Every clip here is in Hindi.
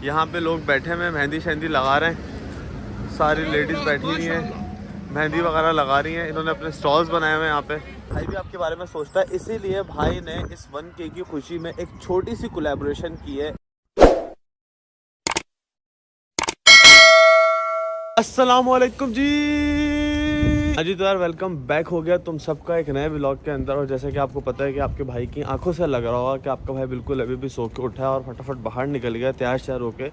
यहाँ पे लोग बैठे हुए मेहंदी शहंदी लगा रहे हैं, सारी लेडीज़ बैठी हुई हैं, मेहंदी वगैरह लगा रही हैं। इन्होंने अपने स्टॉल्स बनाए हुए हैं यहाँ पे। भाई भी आपके बारे में सोचता है, इसीलिए भाई ने इस 1K की खुशी में एक छोटी सी कोलैबोरेशन की है। अस्सलामुअलैकुम जी। हाँ जी, तो यार वेलकम बैक हो गया तुम सबका एक नए व्लॉग के अंदर। और जैसे कि आपको पता है कि आपके भाई की आंखों से लग रहा होगा कि आपका भाई बिल्कुल अभी भी सो के उठा है और फटाफट बाहर निकल गया तैयार श्यार होके।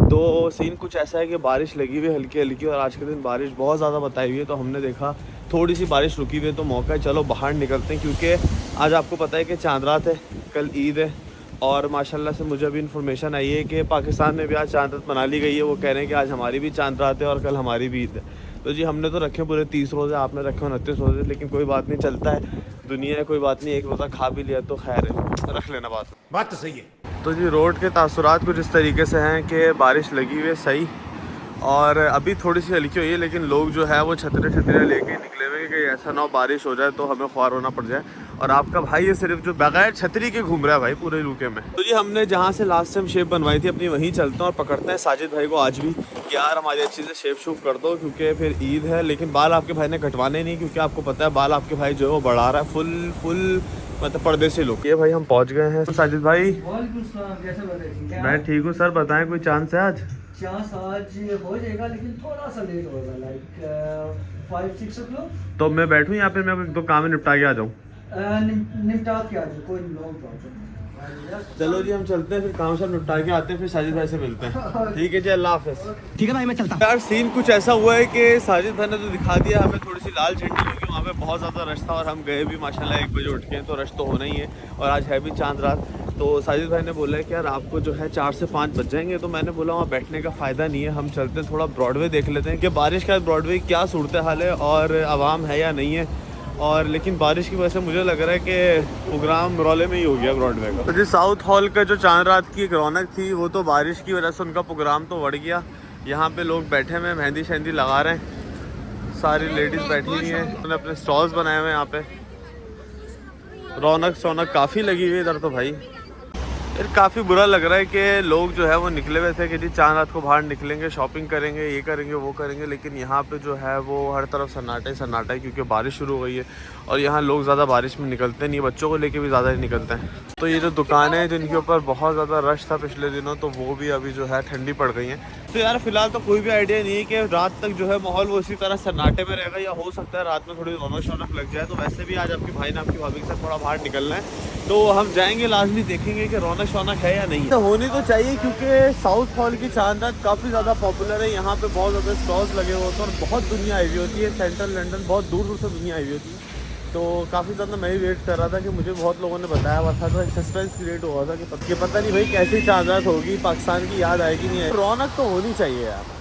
तो सीन कुछ ऐसा है कि बारिश लगी हुई है हल्की हल्की, और आज के दिन बारिश बहुत ज़्यादा बताई हुई है। तो हमने देखा थोड़ी सी बारिश रुकी हुई है तो मौका है चलो बाहर निकलते हैं, क्योंकि आज आपको पता है कि चांद रात है, कल ईद है। और माशाल्लाह से मुझे अभी इन्फॉर्मेशन आई है कि पाकिस्तान में भी आज चांद रात मना ली गई है। वो कह रहे हैं कि आज हमारी भी चांद रात है और कल हमारी भी ईद है। तो जी हमने तो रखे पूरे 30 रोज़े, आपने रखे 29 रोज़े, लेकिन कोई बात नहीं, चलता है, दुनिया है, कोई बात नहीं। एक रोज़ा खा भी लिया तो खैर है, रख लेना बात तो सही है। तो जी रोड के तासुरात कुछ इस तरीके से हैं कि बारिश लगी हुई है सही, और अभी थोड़ी सी हल्की हुई है, लेकिन लोग जो है वो छतरे लेके निकले हुए कि ऐसा ना हो बारिश हो जाए तो हमें ख्वार होना पड़ जाए। और आपका भाई ये सिर्फ जो बगैर छतरी के घूम रहा है भाई पूरे यूके में। तो जी हमने जहाँ से लास्ट टाइम शेप बनवाई थी अपनी, वहीं चलते हैं और पकड़ते हैं साजिद भाई को आज भी कि यार हमारी अच्छी से शेप शूप कर दो, क्योंकि फिर ईद है। लेकिन बाल आपके भाई ने कटवाने नहीं, क्योंकि आपको पता है बाल आपके भाई जो है वो बढ़ा रहा है फुल मतलब पर्दे से लोग। ये भाई हम पहुँच गए हैं। साजिद भाई मैं ठीक हूँ सर, बताएं कोई चांस है आज? चांस आज हो जाएगा, लेकिन थोड़ा सा लेट होगा, लाइक 5-6 ओ क्लॉक। तो मैं बैठूँ यहाँ पे, मैं एक दो काम निपटा के आ जाऊँ? निपटा के आ जाओ, कोई लॉन्ग प्रॉब्लम। चलो जी हम चलते हैं, फिर काम सब निपटा के आते हैं, फिर साजिद भाई से मिलते हैं। ठीक है जी, अल्लाह हाफिज़। ठीक है भाई, मैं चलता। यार सीन कुछ ऐसा हुआ है कि साजिद भाई ने तो दिखा दिया हमें थोड़ी सी लाल झंडी, क्योंकि वहाँ पे बहुत ज़्यादा रश था और हम गए भी माशाल्लाह 1 बजे उठ के, तो रश तो होना ही है। और आज है भी चांद रात। तो साजिद भाई ने बोला है कि यार आपको जो है 4 से 5 बज जाएंगे। तो मैंने बोला वहाँ बैठने का फ़ायदा नहीं है, हम चलते हैं थोड़ा ब्रॉडवे देख लेते हैं कि बारिश का ब्रॉडवे क्या सूरत हाल है और आवाम है या नहीं है। और लेकिन बारिश की वजह से मुझे लग रहा है कि प्रोग्राम रौले में ही हो गया ब्रॉडवे का। तो जी साउथ हॉल का जो चांद रात की एक रौनक थी वो तो बारिश की वजह से उनका प्रोग्राम तो बढ़ गया। यहाँ पे लोग बैठे हुए मेहंदी शहंदी लगा रहे हैं, सारी लेडीज़ बैठी हुई हैं, उन्होंने अपने स्टॉल्स बनाए हुए हैं। यहाँ पे रौनक काफ़ी लगी हुई है इधर तो भाई। यार काफ़ी बुरा लग रहा है कि लोग जो है वो निकले हुए थे कि जी चांद रात को बाहर निकलेंगे, शॉपिंग करेंगे, ये करेंगे वो करेंगे, लेकिन यहाँ पे जो है वो हर तरफ सन्नाटा है, क्योंकि बारिश शुरू हो गई है। और यहाँ लोग ज़्यादा बारिश में निकलते नहीं, बच्चों को लेके भी ज़्यादा नहीं निकलते हैं। तो ये जो दुकानें हैं जिनके ऊपर बहुत ज़्यादा रश था पिछले दिनों, तो वो भी अभी जो है ठंडी पड़ गई हैं। तो यार फिलहाल तो कोई भी आइडिया नहीं है कि रात तक जो है माहौल वो इसी तरह सन्नाटे में रहेगा, या हो सकता है रात में थोड़ी रौनक लग जाए। तो वैसे भी आज आपके भाई ने आपकी भाभी के साथ थोड़ा बाहर निकलना है, तो हम जाएंगे लाजमी, देखेंगे कि रौनक है या नहीं। तो होनी तो चाहिए, क्योंकि साउथ हॉल की चांद रात काफ़ी ज़्यादा पॉपुलर है। यहाँ पे बहुत ज़्यादा स्टॉल्स लगे हुए होते हैं और बहुत दुनिया आई हुई होती है, सेंट्रल लंदन बहुत दूर से दुनिया आई हुई होती है। तो काफ़ी ज़्यादा मैं भी वेट कर रहा था कि मुझे बहुत लोगों ने बताया हुआ था, तो एक सस्पेंस क्रिएट हुआ था कि पता नहीं भाई कैसी चांद रात होगी, पाकिस्तान की याद आएगी नहीं आएगी। रौनक तो होनी चाहिए यार।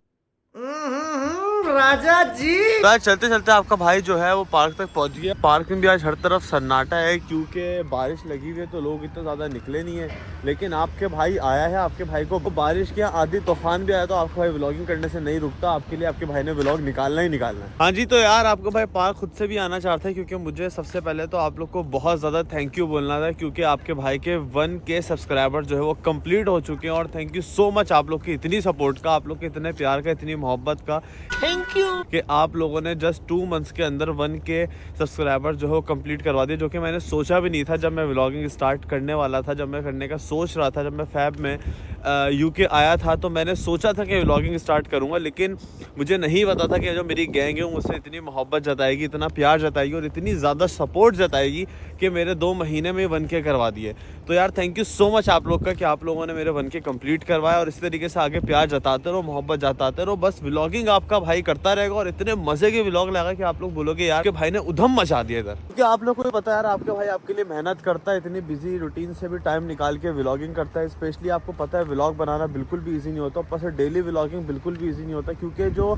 राजा जी तो आज चलते चलते आपका भाई जो है वो पार्क तक पहुंच गया। पार्क में भी आज हर तरफ सन्नाटा है, क्योंकि बारिश लगी हुई है तो लोग इतना ज़्यादा निकले नहीं है। लेकिन आपके भाई आया है, आपके भाई को बारिश के आधी तूफान भी आया तो आपका भाई व्लॉगिंग करने से नहीं रुकता, आपके लिए आपके भाई ने व्लॉग निकालना ही निकालना है। हाँ जी, तो यार आपका भाई पार्क खुद से भी आना चाहता है, क्योंकि मुझे सबसे पहले तो आप लोग को बहुत ज़्यादा थैंक यू बोलना था, क्योंकि आपके भाई के 1K सब्सक्राइबर जो है वो कंप्लीट हो चुके हैं। और थैंक यू सो मच आप लोग की इतनी सपोर्ट का, आप लोग के इतने प्यार का, इतनी मोहब्बत का, थैंक यू कि आप लोगों ने जस्ट 2 मंथ्स के अंदर 1K सब्सक्राइबर जो है वो कंप्लीट करवा दिए, जो कि मैंने सोचा भी नहीं था। जब मैं व्लॉगिंग स्टार्ट करने वाला था, जब मैं करने का सोच रहा था, जब मैं फैब में यूके आया था, तो मैंने सोचा था कि व्लॉगिंग स्टार्ट करूंगा, लेकिन मुझे नहीं पता था कि जो मेरी गैंग है मुझसे इतनी मोहब्बत जताएगी, इतना प्यार जताएगी और इतनी ज़्यादा सपोर्ट जताएगी कि मेरे 2 महीने में 1K करवा दिए। तो यार थैंक यू सो मच आप लोग का कि आप लोगों ने मेरे 1K कंप्लीट करवाया, और इसी तरीके से आगे प्यार जताते रहो, मोहब्बत जताते रहो। बस व्लॉगिंग आपका भाई करता रहेगा और इतने मज़े के व्लॉग लगा कि आप लोग बोलोगे यार कि भाई ने उधम मचा दिया इधर। क्योंकि आप लोग को पता है यार आपका भाई आपके लिए मेहनत करता है, इतनी बिजी रूटीन से भी टाइम निकाल के व्लॉगिंग करता है। स्पेशली आपको पता है व्लॉग बनाना बिल्कुल भी ईजी नहीं होता, ऊपर से डेली व्लॉगिंग बिल्कुल भी ईजी नहीं होता, क्योंकि जो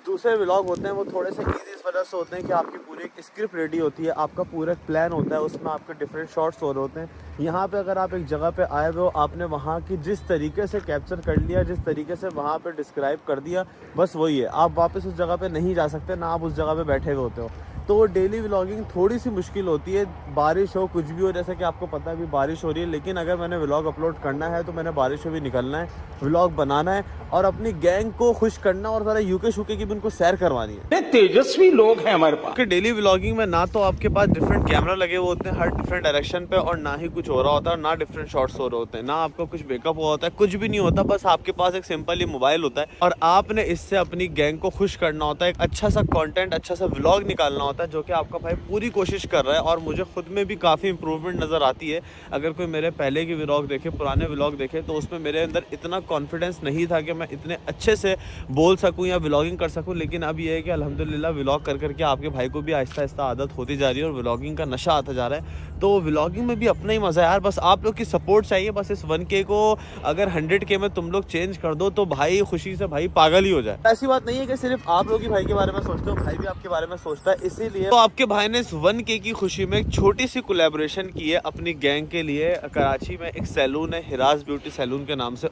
दूसरे व्लॉग होते हैं वो थोड़े से ईजी इस वजह से होते हैं कि आपकी पूरी एक स्क्रिप्ट रेडी होती है, आपका पूरा प्लान होता है, उसमें आपके डिफरेंट शॉट्स हो रहे होते हैं। यहाँ पे अगर आप एक जगह पे आए हुए हो, आपने वहाँ की जिस तरीके से कैप्चर कर लिया, जिस तरीके से वहाँ पे डिस्क्राइब कर दिया, बस वही है। आप वापस उस जगह पे नहीं जा सकते, ना आप उस जगह पे बैठे हुए होते हो। तो डेली व्लॉगिंग थोड़ी सी मुश्किल होती है, बारिश हो कुछ भी हो, जैसे कि आपको पता है अभी बारिश हो रही है, लेकिन अगर मैंने व्लॉग अपलोड करना है तो मैंने बारिश में भी निकलना है, व्लॉग बनाना है और अपनी गैंग को खुश करना और ज़रा यूके शूके की भी उनको सैर करवानी है। तेजस्वी लोग हैं हमारे पास। कि डेली व्लॉगिंग में ना तो आपके पास डिफरेंट कैमरा लगे हुए होते हैं हर डिफरेंट डायरेक्शन पे, और ना ही कुछ हो रहा होता है, ना डिफरेंट शॉट्स हो रहे होते हैं, ना आपका कुछ मेकअप हुआ होता है, कुछ भी नहीं होता, बस आपके पास एक सिंपल ही मोबाइल होता है और आपने इससे अपनी गैंग को खुश करना होता है, एक अच्छा सा कंटेंट, अच्छा सा व्लॉग निकालना होता है, जो कि आपका भाई पूरी कोशिश कर रहा है। और मुझे खुद में भी काफ़ी इंप्रूवमेंट नज़र आती है। अगर कोई मेरे पहले के व्लॉग देखे, पुराने व्लॉग देखे, तो उसमें मेरे अंदर इतना कॉन्फिडेंस नहीं था कि मैं इतने अच्छे से बोल सकूं या व्लॉगिंग कर सकूं, लेकिन अब ये है कि अल्हम्दुलिल्लाह व्लॉग कर करके आपके भाई को भी आहिस्ता आहिस्ता आदत होती जा रही है और व्लॉगिंग का नशा आता जा रहा है। तो व्लॉगिंग में भी अपना ही मज़ा है यार, बस आप लोग की सपोर्ट चाहिए। बस इस 1K को अगर 100K में तुम लोग चेंज कर दो तो भाई खुशी से भाई पागल ही हो जाए। ऐसी बात नहीं है कि सिर्फ आप लोग ही भाई के बारे में सोचते हो, भाई भी आपके बारे में सोचता है। इसीलिए तो आपके भाई ने इस 1K की खुशी में एक छोटी सी कोलैबोरेशन की है अपनी गैंग के लिए। कराची में एक सैलून है हिराज ब्यूटी सैलून के नाम से,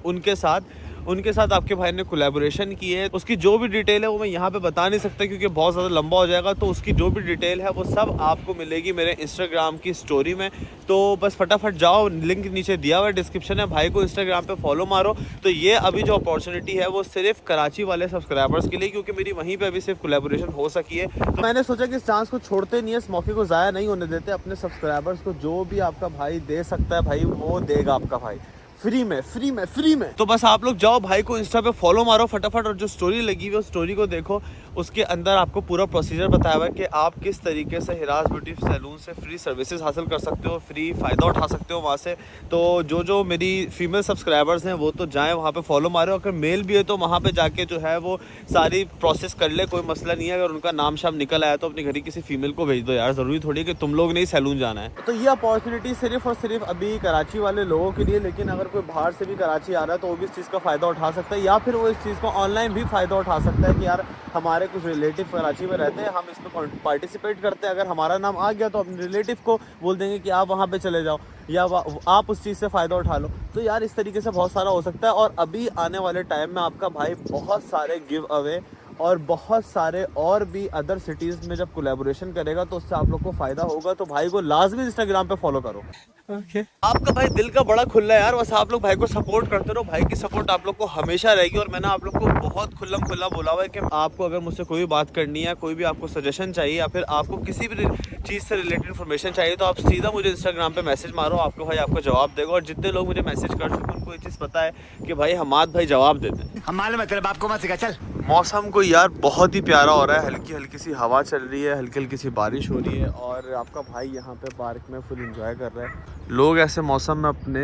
उनके साथ आपके भाई ने कोलैबोरेशन की है। उसकी जो भी डिटेल है वो मैं यहाँ पे बता नहीं सकता क्योंकि बहुत ज़्यादा लंबा हो जाएगा, तो उसकी जो भी डिटेल है वो सब आपको मिलेगी मेरे इंस्टाग्राम की स्टोरी में। तो बस फटाफट जाओ, लिंक नीचे दिया हुआ है डिस्क्रिप्शन है, भाई को इंस्टाग्राम पे फॉलो मारो। तो ये अभी जो अपॉर्चुनिटी है वो सिर्फ कराची वाले सब्सक्राइबर्स के लिए, क्योंकि मेरी वहीं पर अभी सिर्फ कोलैबोरेशन हो सकी है। तो मैंने सोचा कि इस चांस को छोड़ते नहीं है, इस मौके को ज़ाया नहीं होने देते। अपने सब्सक्राइबर्स को जो भी आपका भाई दे सकता है भाई वो देगा आपका भाई, फ्री में। तो बस आप लोग जाओ, भाई को इंस्टा पे फॉलो मारो फटाफट, और जो स्टोरी लगी हुई है उस स्टोरी को देखो। उसके अंदर आपको पूरा प्रोसीजर बताया हुआ है कि आप किस तरीके से हिराज ब्यूटी सैलून से फ्री सर्विसेज हासिल कर सकते हो, फ्री फ़ायदा उठा सकते हो वहाँ से। तो जो मेरी फीमेल सब्सक्राइबर्स हैं वो तो जाएँ वहाँ पे फॉलो मारो, अगर मेल भी है तो वहाँ पे जाके जो है वो सारी प्रोसेस कर ले, कोई मसला नहीं है। अगर उनका नाम शाम निकल आया तो अपनी घर की किसी फीमेल को भेज दो यार, ज़रूरी थोड़ी कि तुम लोग नहीं सैलून जाना है। तो ये अपॉर्चुनिटी सिर्फ और सिर्फ अभी कराची वाले लोगों के लिए, लेकिन अगर कोई बाहर से भी कराची आ रहा है तो वो भी इस चीज़ का फ़ायदा उठा सकता है, या फिर वो इस चीज़ को ऑनलाइन भी फ़ायदा उठा सकता है कि यार हमारे कुछ रिलेटिव कराची में रहते हैं, हम इसमें पार्टिसिपेट करते हैं, अगर हमारा नाम आ गया तो अपने रिलेटिव को बोल देंगे कि आप वहाँ पे चले जाओ या आप उस चीज़ से फ़ायदा उठा लो। तो यार इस तरीके से बहुत सारा हो सकता है। और अभी आने वाले टाइम में आपका भाई बहुत सारे गिव अवे और बहुत सारे और भी अदर सिटीज़ में जब कोलैबोरेशन करेगा तो उससे आप लोग को फ़ायदा होगा। तो भाई को लाजमी इंस्टाग्राम पे फॉलो करो। आपका भाई दिल का बड़ा खुला है यार, बस आप लोग भाई को सपोर्ट करते रहो, भाई की सपोर्ट आप लोग को हमेशा रहेगी। और मैंने आप लोग को बहुत खुल्ला बोला हुआ है कि आपको अगर मुझसे कोई बात करनी है, कोई भी आपको सजेशन चाहिए या फिर आपको किसी भी चीज़ से रिलेटेड इन्फॉर्मेशन चाहिए तो आप सीधा मुझे इंस्टाग्राम पे मैसेज मारो, आपका भाई आपको जवाब देगा। और जितने लोग मुझे मैसेज कर चुके उनको ये चीज़ पता है कि भाई हमाद भाई जवाब देते हैं। हम मालूम है तेरे बाप को मत सिखा, चल। मौसम को यार बहुत ही प्यारा हो रहा है, हल्की हल्की सी हवा चल रही है, हल्की हल्की सी बारिश हो रही है और आपका भाई यहाँ पे पार्क में फुल एंजॉय कर रहा है। लोग ऐसे मौसम में अपने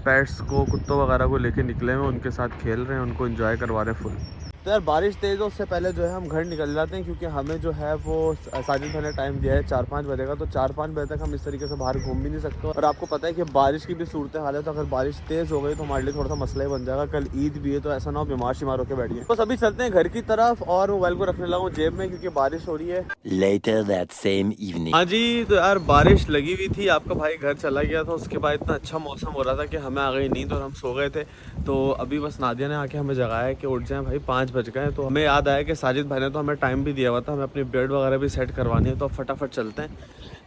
पेट्स को, कुत्तों वगैरह को लेके निकले हैं, उनके साथ खेल रहे हैं, उनको एंजॉय करवा रहे हैं फुल। तो यार बारिश तेज़ हो उससे पहले जो है हम घर निकल जाते हैं, क्योंकि हमें जो है वो साजिद भाई ने टाइम दिया है 4-5 बजे का। तो 4-5 बजे तक हम इस तरीके से बाहर घूम भी नहीं सकते। और आपको पता है कि बारिश की भी सूरत हाल है, तो अगर बारिश तेज़ हो गई तो हमारे लिए थोड़ा सा मसला ही बन जाएगा। कल ईद भी है तो ऐसा ना हो बीमार शिमार होकर बैठिए। बस अभी चलते हैं घर की तरफ और मोबाइल को रखने लगा हूँ जेब में क्योंकि बारिश हो रही है। Later that same evening. हाँ जी, तो यार बारिश लगी हुई थी, आपका भाई घर चला गया था, उसके बाद इतना अच्छा मौसम हो रहा था कि हमें आ गई नींद और हम सो गए थे। तो अभी बस नादिया ने आके हमें जगाया कि उठ जाएं भाई, 5 बज गए। तो हमें याद आया कि साजिद भाई ने तो हमें टाइम भी दिया हुआ था, हमें अपनी बेड वगैरह भी सेट करवानी है, तो फटाफट चलते हैं।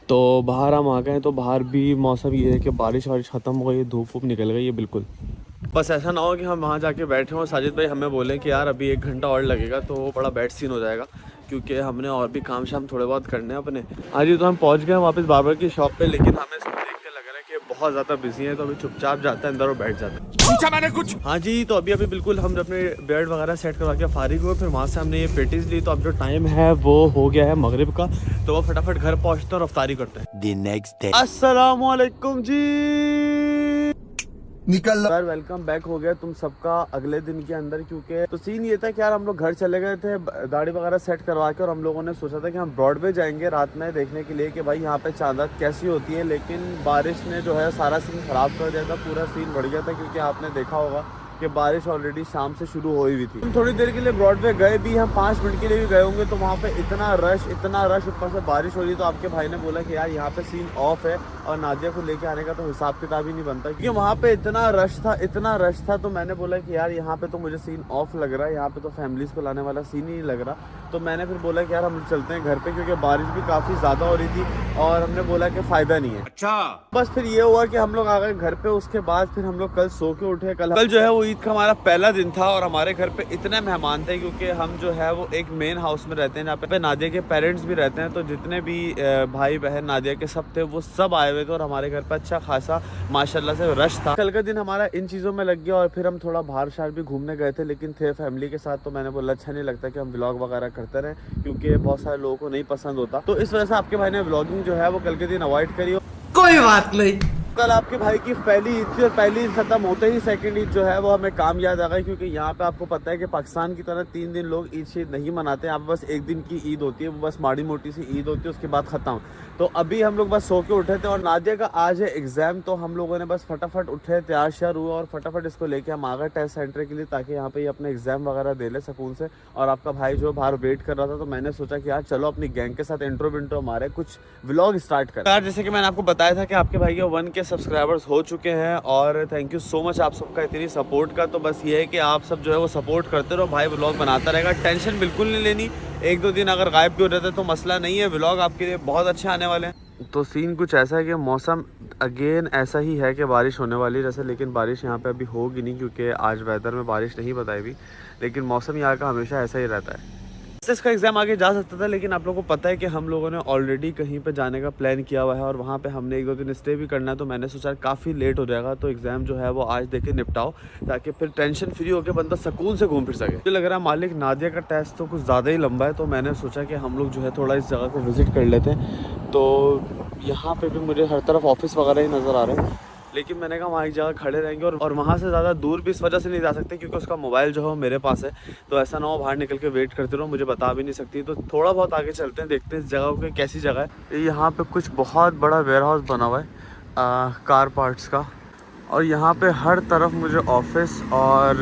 तो बाहर हम आ गए, तो बाहर भी मौसम ये है कि बारिश वारिश ख़त्म हो गई, धूप वूप निकल गई है बिल्कुल। बस ऐसा ना हो कि हम वहाँ जाके बैठे हों, साजिद भाई हमें बोलें कि यार अभी 1 घंटा और लगेगा, तो वो बड़ा बैड सीन हो जाएगा क्योंकि हमने और भी काम शाम थोड़े बहुत करने हैं अपने। हाँ जी, तो हम पहुँच गए वापस बार्बर की शॉप पे, लेकिन हमें इसको देख के लग रहा है कि बहुत ज़्यादा बिजी है, तो अभी चुपचाप जाते हैं अंदर और बैठ जाते हैं। पूछा मैंने कुछ? हाँ जी, तो अभी बिल्कुल हम अपने बेड वगैरह सेट करवा के फारिग हुए, फिर वहाँ से हमने ये पेटीज ली। तो अब जो टाइम है वो हो गया है मगरिब का, तो वो फटाफट घर पहुँचते हैं और अफ्तारी करते हैं। The next day. अस्सलामुअलैकुम जी, निकल यार वेलकम बैक हो गया तुम सबका अगले दिन के अंदर। क्योंकि तो सीन ये था कि यार हम लोग घर चले गए थे दाढ़ी वगैरह सेट करवा के, और हम लोगों ने सोचा था कि हम ब्रॉडवे जाएंगे रात में देखने के लिए कि भाई यहाँ पे चांद कैसी होती है। लेकिन बारिश ने जो है सारा सीन ख़राब कर दिया था, पूरा सीन बढ़ गया था। क्योंकि आपने देखा होगा कि बारिश ऑलरेडी शाम से शुरू हो हुई थी। हम थोड़ी देर के लिए ब्रॉडवे गए भी, हम 5 मिनट के लिए भी गए होंगे, तो वहाँ पे इतना रश, ऊपर से बारिश हो रही। तो आपके भाई ने बोला कि यार यहाँ पे सीन ऑफ है और नादिया को लेके आने का तो हिसाब किताब ही नहीं बनता, क्योंकि वहाँ पे इतना रश था। तो मैंने बोला कि यार यहाँ पे तो मुझे सीन ऑफ लग रहा है, यहाँ पे तो फैमिलीज को लाने वाला सीन ही नहीं लग रहा। तो मैंने फिर बोला कि यार हम चलते हैं घर पे, क्योंकि बारिश भी काफ़ी ज़्यादा हो रही थी और हमने बोला कि फ़ायदा नहीं है। अच्छा, बस फिर ये हुआ कि हम लोग आ गए घर पे। उसके बाद फिर हम लोग कल सो के उठे। कल जो है वो ईद का हमारा पहला दिन था और हमारे घर पे इतने मेहमान थे, क्योंकि हम जो है वो एक मेन हाउस में रहते हैं जहाँ पे नादिया के पेरेंट्स भी रहते हैं। तो जितने भी भाई बहन नादिया के सब थे वो सब आए हुए थे और हमारे घर पे अच्छा खासा माशाल्लाह से रश था। कल का दिन हमारा इन चीज़ों में लग गया और फिर हम थोड़ा बाहर शाहर भी घूमने गए थे, लेकिन थे फैमिली के साथ। तो मैंने बोला अच्छा नहीं लगता कि हम व्लॉग वगैरह करते रहें, क्योंकि बहुत सारे लोगों को नहीं पसंद होता। तो इस वजह से आपके भाई ने व्लॉगिंग जो है वो कल के दिन अवॉइड करी। कोई बात नहीं। कल आपके भाई की पहली ईद थी और पहली ईद खत्म होते ही सेकंड ईद जो है वो हमें काम याद आ गई, क्योंकि यहाँ पे आपको पता है कि पाकिस्तान की तरह 3 दिन लोग ईद शीद नहीं मनाते हैं। आप बस एक दिन की ईद होती है, वो बस माड़ी मोटी सी ईद होती है, उसके बाद खत्म। तो अभी हम लोग बस सो के उठे थे और नादिया का आज है एग्जाम। तो हम लोगों ने बस फटाफट उठे, तैयार श्यार हुआ और फटाफट इसको लेके हम आ गए टेस्ट सेंटर के लिए, ताकि यहाँ पे ये अपने एग्जाम वगैरह दे ले सुकून से। और आपका भाई जो बाहर वेट कर रहा था, तो मैंने सोचा कि यार चलो अपनी गैंग के साथ इंट्रो विंट्रो मारे, कुछ व्लॉग स्टार्ट कर। यार जैसे कि मैंने आपको बताया था कि आपके भाई के 1K सब्सक्राइबर्स हो चुके हैं और थैंक यू सो मच आप सबका इतनी सपोर्ट का। तो बस ये है कि आप सब जो है वो सपोर्ट करते रहो, भाई व्लॉग बनाता रहेगा, टेंशन बिल्कुल नहीं लेनी। 1-2 दिन अगर गायब भी हो जाते तो मसला नहीं है, व्लॉग आपके लिए बहुत अच्छे आने वाले हैं। तो सीन कुछ ऐसा है कि मौसम अगेन ऐसा ही है कि बारिश होने वाली जैसे, लेकिन बारिश यहाँ पे अभी होगी नहीं, क्योंकि आज वेदर में बारिश नहीं बताई हुई। लेकिन मौसम यहाँ का हमेशा ऐसा ही रहता है। इसका एग्ज़ाम आगे जा सकता था, लेकिन आप लोगों को पता है कि हम लोगों ने ऑलरेडी कहीं पे जाने का प्लान किया हुआ है और वहाँ पे हमने 1-2 दिन स्टे भी करना है। तो मैंने सोचा काफ़ी लेट हो जाएगा, तो एग्ज़ाम जो है वो आज देके निपटाओ, ताकि फिर टेंशन फ्री होकर बंदा सुकून से घूम फिर सके। मुझे लग रहा है मालिक नादिया का टेस्ट तो कुछ ज़्यादा ही लंबा है, तो मैंने सोचा कि हम लोग जो है थोड़ा इस जगह को विज़िट कर लेते हैं। तो यहाँ पर भी मुझे हर तरफ ऑफिस वगैरह ही नज़र आ रहे हैं, लेकिन मैंने कहा वहाँ एक जगह खड़े रहेंगे और वहाँ से ज़्यादा दूर भी इस वजह से नहीं जा सकते, क्योंकि उसका मोबाइल जो है वो मेरे पास है। तो ऐसा ना हो बाहर निकल के वेट करते रहो, मुझे बता भी नहीं सकती। तो थोड़ा बहुत आगे चलते हैं, देखते हैं इस जगह को कैसी जगह है। यहाँ पे कुछ बहुत बड़ा वेयर हाउस बना हुआ है कार पार्ट्स का, और यहाँ पे हर तरफ मुझे ऑफिस और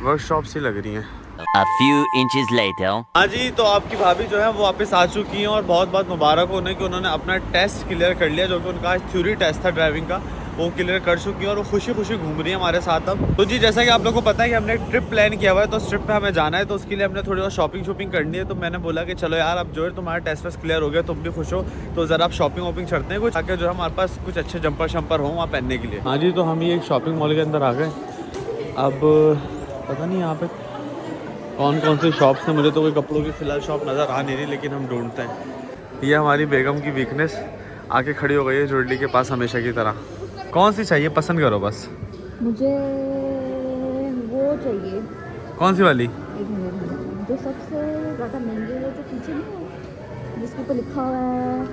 वर्कशॉप्स ही लग रही हैं। A few inches later. हाँ जी, तो आपकी भाभी जो है वो वापस आ चुकी हैं और बहुत बहुत मुबारक हो उन्हें कि उन्होंने अपना टेस्ट क्लियर कर लिया, जो कि उनका आज थ्योरी टेस्ट था ड्राइविंग का, वो क्लियर कर चुकी है और वो खुशी खुशी घूम रही है हमारे साथ अब। तो जी जैसा कि आप लोगों को पता है कि हमने एक ट्रिप प्लान किया हुआ है, तो उस ट्रिप पे हमें जाना है, तो उसके लिए हमने थोड़ी बहुत शॉपिंग करनी है। तो मैंने बोला कि चलो यार अब जो है तुम्हारा टेस्ट वेस्ट क्लियर हो गया, तुम भी खुश हो, तो ज़रा आप शॉपिंग चढ़ते हैं कुछ, ताकि जो हमारे पास कुछ अच्छे जंपर शंपर हों वहाँ पहनने के लिए। हाँ जी, तो हम ये एक शॉपिंग मॉल के अंदर आ गए। अब पता नहीं यहाँ पे कौन कौन से शॉप्स हैं, मुझे तो कोई कपड़ों की फ़िलहाल शॉप नज़र आ नहीं रही, लेकिन हम ढूंढते हैं। ये हमारी बेगम की वीकनेस आके खड़ी हो गई है जुड़ली के पास हमेशा की तरह। कौन सी चाहिए, पसंद करो बस। मुझे वो चाहिए। कौन सी वाली? एक मिनट, जो सबसे ज़्यादा महंगी है, जो पीछे नहीं है, जिसके ऊपर लिखा हुआ है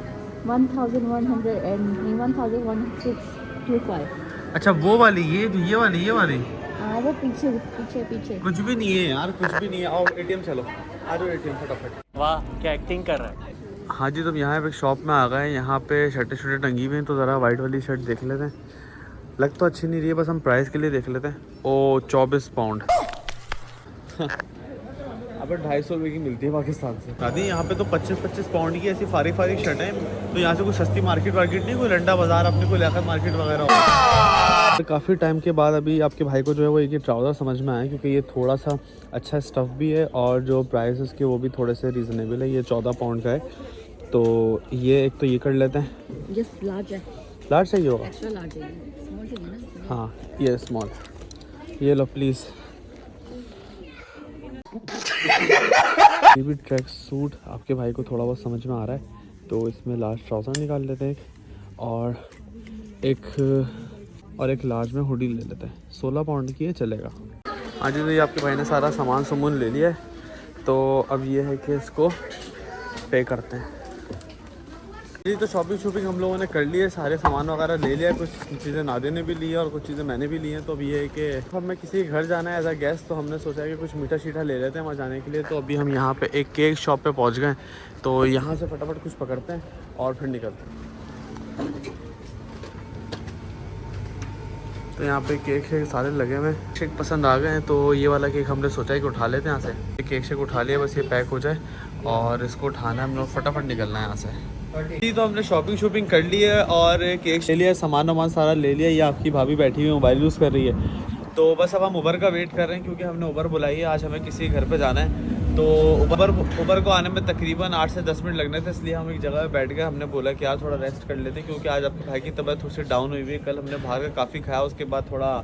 1125। अच्छा वो वाली, ये वाली हाँ वो पीछे कुछ भी नहीं है यार, कुछ भी नहीं है। और एटीएम चलो, आ जाओ एटीएम फटाफट। वाह क्या एक्टिंग कर रहा है। हाँ जी, तो यहाँ पे शॉप में आ गए। यहाँ पे शर्टें टंगी हुई हैं, तो ज़रा वाइट वाली शर्ट देख लेते हैं। लग तो अच्छी नहीं रही है, बस हम प्राइस के लिए देख लेते हैं। ओ 24 पाउंड अब 250 रुपये की मिलती है पाकिस्तान से। दादी यहाँ पे तो 25-25 पाउंड की ऐसी फारी शर्टें हैं। तो यहाँ से कोई सस्ती मार्केट नहीं, कोई लंडा बाजार अपने को लियाकत मार्केट वगैरह हो। तो काफ़ी टाइम के बाद अभी आपके भाई को जो है वो एक ट्राउज़र समझ में आया, क्योंकि ये थोड़ा सा अच्छा स्टफ़ भी है और जो प्राइस उसके वो भी थोड़े से रीज़नेबल है। ये 14 पाउंड का है, तो ये एक तो ये कर लेते हैं। ये लार्ज है। लार्ज चाहिए होगा? एक्स्ट्रा लार्ज है, स्मॉल चाहिए ना। हाँ ये स्मॉल, ये लो प्लीज़। ये भी ट्रैक सूट आपके भाई को थोड़ा बहुत समझ में आ रहा है, तो इसमें लार्ज ट्राउज़र निकाल लेते हैं और एक लार्ज में हुडी ले लेते हैं। 16 पाउंड की है, चलेगा। हाँ जी, तो ये आपके भाई ने सारा सामान ले लिया है, तो अब ये है कि इसको पे करते हैं। जी तो शॉपिंग हम लोगों ने कर ली है, सारे सामान वगैरह ले लिया है। कुछ चीज़ें नादिया ने भी ली है और कुछ चीज़ें मैंने भी ली हैं। तो अब ये है कि हमें किसी के घर जाना है एज अ गेस्ट, तो हमने सोचा कि कुछ मीठा शीठा ले लेते हैं वहाँ जाने के लिए। तो अभी हम यहाँ पे एक केक शॉप पे पहुँच गए, तो यहाँ से फटाफट कुछ पकड़ते हैं और फिर निकलते हैं। तो तो यहाँ पे केक शेक सारे लगे हुए हैं। शेक पसंद आ गए हैं तो ये वाला केक हमने सोचा है कि उठा लेते हैं यहाँ से। केक शेक उठा लिया, बस ये पैक हो जाए और इसको उठाना है हम लोग, फटाफट निकलना है यहाँ से। जी तो हमने शॉपिंग कर ली है और केक ले लिया, सामान वामान सारा ले लिया। ये आपकी भाभी बैठी हुई मोबाइल यूज़ कर रही है। तो बस अब हम उबर का वेट कर रहे हैं क्योंकि हमने उबर बुलाई है। आज हमें किसी घर पे जाना है तो उबर को आने में तकरीबन 8 से 10 मिनट लगने थे, इसलिए हम एक जगह पे बैठ गए। हमने बोला कि यार थोड़ा रेस्ट कर लेते हैं क्योंकि आज आपके भाई की तबीयत थोड़ी सी डाउन हुई हुई है। कल हमने बाहर का काफ़ी खाया, उसके बाद थोड़ा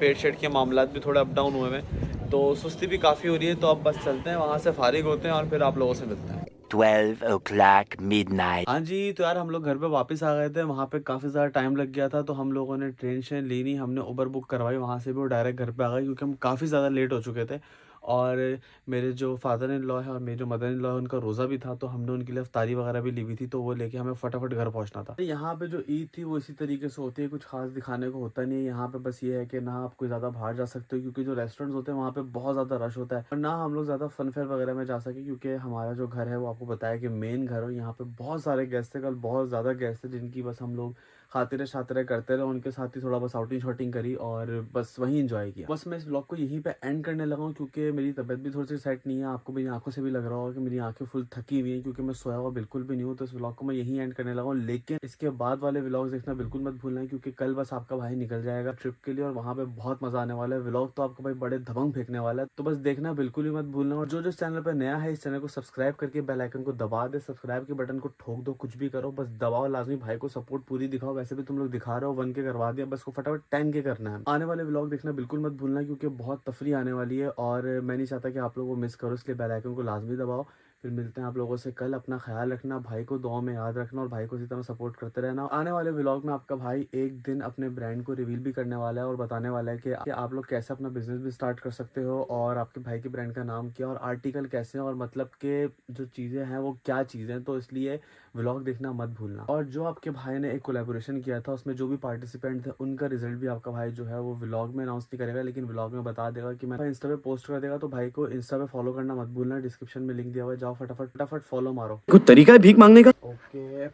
पेट शेट के मामलात भी थोड़ा अप डाउन हुए हैं, तो सुस्ती भी काफ़ी हो रही है। तो अब बस चलते हैं, वहाँ से फारिग होते हैं और फिर आप लोगों से मिलते हैं। 12 o'clock midnight. हाँ जी, तो यार हम लोग घर पे वापस आ गए थे। वहाँ पे काफ़ी ज़्यादा टाइम लग गया था तो हम लोगों ने ट्रेन शेन ली नहीं, हमने उबर बुक करवाई वहाँ से भी, वो डायरेक्ट घर पे आ गए क्योंकि हम काफ़ी ज़्यादा लेट हो चुके थे। और मेरे जो फादर इन लॉ है और मेरे जो मदर इन लॉ है उनका रोज़ा भी था, तो हमने उनके लिए इफ्तारी वगैरह भी ली हुई थी, तो वो लेके हमें फटाफट घर पहुँचना था। यहाँ पे जो ईद थी वो इसी तरीके से होती है, कुछ खास दिखाने को होता नहीं है यहाँ पे। बस ये है कि ना आप कोई ज़्यादा बाहर जा सकते हो क्योंकि जो रेस्टोरेंट्स होते हैं वहाँ पे बहुत ज़्यादा रश होता है, और ना हम लोग ज़्यादा फन फेयर वगैरह में जा सके क्योंकि हमारा जो घर है वो आपको बताया कि मेन घर हो। यहाँ पे बहुत सारे गेस्ट थे, कल बहुत ज़्यादा गेस्ट थे जिनकी बस हम लोग खातिरे शातिरे करते रहे, उनके साथ ही थोड़ा बस आउटिंग शॉटिंग करी और बस वहीं एंजॉय किया। बस मैं इस व्लॉग को यहीं पे एंड करने लगा हूँ क्योंकि मेरी तबीयत भी थोड़ी सी सेट नहीं है। आपको मेरी आंखों से भी लग रहा होगा कि मेरी आंखें फुल थकी हुई हैं क्योंकि मैं सोया हुआ बिल्कुल भी नहीं हूँ। तो इस व्लॉग को मैं यहीं एंड करने लगा हूँ, लेकिन इसके बाद वाले व्लॉग्स देखना बिल्कुल मत भूलना क्योंकि कल बस आपका भाई निकल जाएगा ट्रिप के लिए और वहाँ पे बहुत मजा आने वाला है। व्लॉग तो आपका भाई बड़े धमंग फेंकने वाला है, तो बस देखना बिल्कुल भी मत भूलना। और जो जिस चैनल पर नया है इस चैनल को सब्सक्राइब करके बेल आइकन को दबा दे, सब्सक्राइब के बटन को ठोक दो, कुछ भी करो बस दबाओ लाजमी, भाई को सपोर्ट पूरी दिखाओ। वैसे भी तुम लोग दिखा रहे हो 1K करवा दिया, बस को फटाफट 10K करना है। आने वाले व्लॉग देखना बिल्कुल मत भूलना क्योंकि बहुत तफरी आने वाली है और मैं नहीं चाहता कि आप लोगों को मिस करो, इसलिए बेल आइकन को लाजमी दबाओ। फिर मिलते हैं आप लोगों से कल। अपना ख्याल रखना, भाई को दुआ में याद रखना और भाई को इसी तरह सपोर्ट करते रहना। आने वाले व्लॉग में आपका भाई एक दिन अपने ब्रांड को रिवील भी करने वाला है और बताने वाला है कि आप लोग कैसे अपना बिजनेस भी स्टार्ट कर सकते हो और आपके भाई के ब्रांड का नाम क्या और आर्टिकल कैसे हैं और मतलब के जो चीज़ें हैं वो क्या चीज़ें हैं। तो इसलिए व्लॉग देखना मत भूलना। और जो आपके भाई ने एक कोलैबोरेशन किया था उसमें जो भी पार्टिसिपेंट थे उनका रिजल्ट भी आपका भाई जो है वो व्लॉग में अनाउंस नहीं करेगा, लेकिन व्लॉग में बता देगा कि मैं इंस्टा पे पोस्ट कर देगा। तो भाई को इंस्टा पे फॉलो करना मत भूलना, डिस्क्रिप्शन में लिंक दिया हुआ है, जाओ फटाफट फॉलो मारो। कुछ तरीका है भीख मांगने का? ओके।